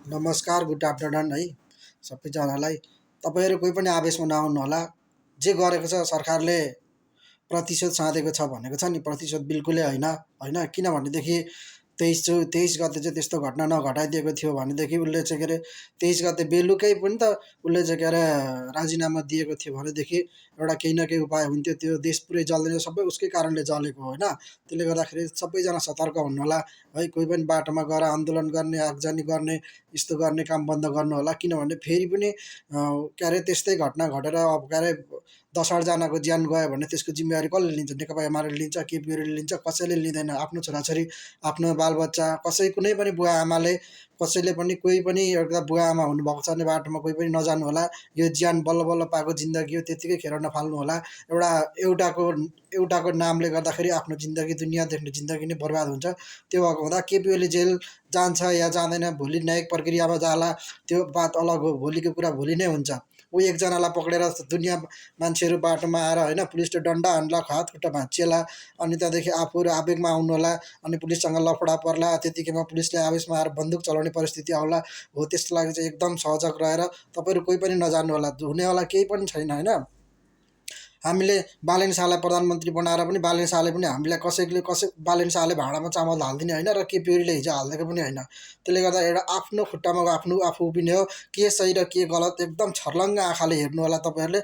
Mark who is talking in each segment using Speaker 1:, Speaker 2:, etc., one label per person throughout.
Speaker 1: नमस्कार, good afternoon है सबैजनालाई। तपाईँहरू कोही पनि आवेशमा नआउनुहोला। जे गरेको छ सरकारले प्रतिशोध साधेको छ भनेको छ नि, प्रतिशोध बिल्कुलै होइन होइन। किनभनेदेखि 23 गते चाहिँ त्यस्तो घटना नघटाइदिएको थियो भनेदेखि उसले चाहिँ के अरे 23 गते बेलुकै पनि त उसले चाहिँ के अरे राजीनामा दिएको थियो भनेदेखि एउटा केही न केही उपाय हुन्थ्यो। त्यो देश पुरै जल्दैन, सबै उसकै कारणले जलेको होइन। त्यसले गर्दाखेरि सबैजना सतर्क हुनुहोला है। कोही पनि बाटोमा गएर आन्दोलन गर्ने, आगजनी गर्ने, यस्तो गर्ने काम बन्द गर्नुहोला। किनभने फेरि पनि के अरे त्यस्तै घटना घटेर अब के अरे 10-8 जनाको ज्यान गयो भने त्यसको जिम्मेवारी कसले लिन्छ? नेकपा एमाले लिन्छ, केपी ओलीले लिन्छ, कसैले लिँदैन। आफ्नो छोराछोरी, आफ्नो बालबच्चा, कुनै पनि बुवा आमाले, कसैले पनि कोही पनि एउटा बुवा आमा हुनुभएको छ भने बाटोमा कोही पनि नजानु होला। यो ज्यान बल्ल बल्ल पाएको जिन्दगी हो, त्यत्तिकै खेर नफाल्नु होला। एउटाको नामले गर्दाखेरि आफ्नो जिन्दगी, दुनियाँ देख्ने जिन्दगी नै बर्बाद हुन्छ। त्यो भएको हुँदा केपी ओली जेल जान्छ या जाँदैन, भोलि न्यायिक प्रक्रियामा जाला, त्यो बात अलग हो। भोलिको कुरा भोलि नै हुन्छ। ऊ एकजनालाई पक्रेर दुनियाँ मान्छेहरू बाटोमा आएर होइन पुलिसले डन्डा हान्ला, हातखुट्टा भाँचिएला, अनि त्यहाँदेखि आफूहरू आवेगमा आउनुहोला, अनि पुलिससँग लफडा पर्ला। त्यतिकैमा पुलिसले आवेशमा आएर बन्दुक चलाउने परिस्थिति आउला। हो, त्यसको लागि चाहिँ एकदम सजग रहेर तपाईँहरू कोही पनि नजानु होला। हुनेवाला केही पनि छैन होइन। हामीले बालेन शाहलाई प्रधानमन्त्री बनाएर पनि बालेन शाहले पनि हामीलाई बालेन शाहले भाँडामा चामल हालिदिने होइन र केपी ओलीले हिजो हालिदिएको पनि होइन। त्यसले गर्दा एउटा आफ्नो खुट्टामा आफू उभिने हो। के सही र के गलत एकदम छर्लङ्ग आँखाले हेर्नु होला तपाईँहरूले।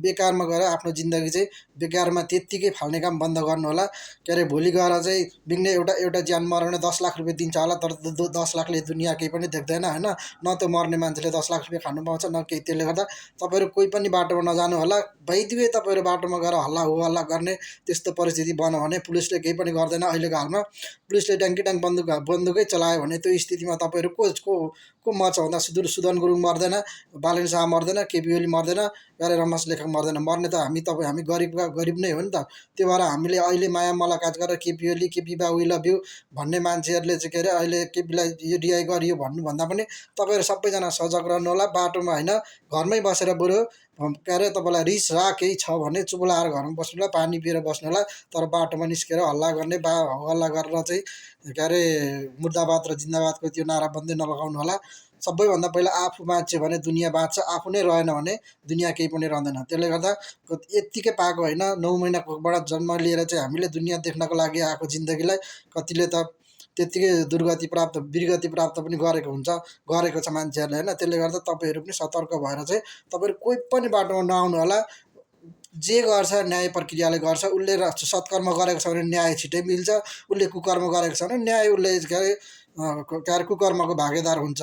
Speaker 1: बेकारमा गएर आफ्नो जिन्दगी चाहिँ बेकारमा त्यत्तिकै फाल्ने काम बन्द गर्नु होला। के अरे भोलि गएर चाहिँ बिग्ने एउटा ज्यान मऱ्यो भने 10 लाख रुपियाँ दिन्छ होला, तर 10 लाखले दुनियाँ केही पनि देख्दैन होइन। न त मर्ने मान्छेले 10 लाख रुपियाँ खानु पाउँछ न केही। त्यसले गर्दा तपाईँहरू कोही पनि बाटोमा नजानु होला। भइदिए तपाईँहरू बाटोमा गएर हल्ला हो हल्ला गर्ने त्यस्तो परिस्थिति बन्यो भने पुलिसले केही पनि गर्दैन। अहिलेको हालमा पुलिसले ट्याङ्की बन्दुकै चलायो भने त्यो स्थितिमा तपाईँहरू को मर्छ भन्दा सुदन गुरुङ मर्दैन, बालेन शाह मर्दैन, केपी ओली मर्दैन, गरे रमेश लेखक मर्दैन। मर्ने त हामी गरिब नै हो नि त। त्यो भएर हामीले अहिले माया मुलाकात गरेर केपी बा वी लभ यु भन्ने मान्छेहरूले चाहिँ के अरे अहिले केपीलाई यो रिहाई गरियो भन्नुभन्दा पनि तपाईँहरू सबैजना सजग रहनु होला। बाटोमा होइन, घरमै बसेर बरु के अरे तपाईँलाई रिस राग केही छ भने चुप लाएर घरमा बस्नु होला, पानी पिएर बस्नु होला। तर बाटोमा निस्केर हल्ला गर्ने, हल्ला गरेर चाहिँ के अरे मुर्दाबाद र जिन्दाबादको त्यो नारा बन्दै नलगाउनु होला। सबैभन्दा पहिला आफू बाँच्यो भने दुनियाँ बाँच्छ, आफू नै रहेन भने दुनियाँ केही पनि रहँदैन। त्यसले गर्दा यत्तिकै पाएको होइन, 9 महिनाकोबाट जन्म लिएर चाहिँ हामीले दुनियाँ देख्नको लागि आएको जिन्दगीलाई कतिले त त्यत्तिकै वीरगति प्राप्त पनि गरेको छ मान्छेहरूले होइन। त्यसले गर्दा तपाईँहरू पनि सतर्क भएर चाहिँ तपाईँहरू कोही पनि बाटोमा नआउनु होला। जे गर्छ न्याय प्रक्रियाले गर्छ। उसले सत्कर्म गरेको छ भने न्याय छिटै मिल्छ, उसले कुकर्म गरेको छ भने न्याय उसले के अरे कुकर्मको भागीदार हुन्छ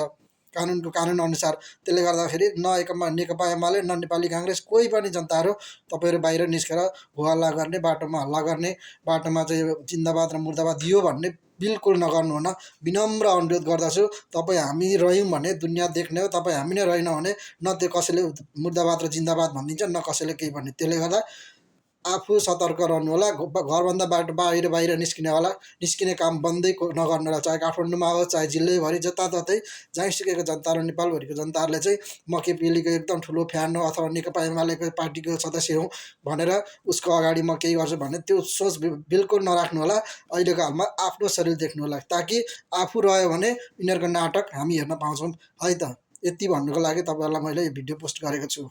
Speaker 1: कानुन अनुसार। त्यसले गर्दाखेरि नेकपा एमाले न नेपाली काङ्ग्रेस कोही पनि जनताहरू तपाईँहरू बाहिर निस्केर हो हल्ला गर्ने, बाटोमा हल्ला गर्ने, बाटोमा चाहिँ जिन्दाबाद र मुर्दाबाद दियो भन्ने बिल्कुल नगर्नु हुन विनम्र अनुरोध गर्दछु। तपाईँ हामी रह्यौँ भने दुनियाँ देख्ने हो, तपाईँ हामी नै रहेनौँ भने न त्यो कसैले मुर्दाबाद र जिन्दाबाद भनिदिन्छ न कसैले केही भन्ने। त्यसले गर्दा आफू सतर्क रहनु होला। घरभन्दा बाहिर निस्किने काम बन्दै नगर्नु होला। चाहे काठमाडौँमा होस्, चाहे जिल्लैभरि जताततै जहाँसुकैको जनताहरू, नेपालभरिको जनताहरूले चाहिँ म केपी ओलीको एकदम ठुलो फ्यान हो अथवा नेकपा एमालेको पार्टीको सदस्य हुँ भनेर उसको अगाडि म केही गर्छु भन्ने त्यो सोच बिल्कुल नराख्नु होला। अहिलेको हालमा आफ्नो शरीर देख्नु होला, ताकि आफू रह्यो भने यिनीहरूको नाटक हामी हेर्न पाउँछौँ है त। यति भन्नुको लागि तपाईँहरूलाई मैले यो भिडियो पोस्ट गरेको छु।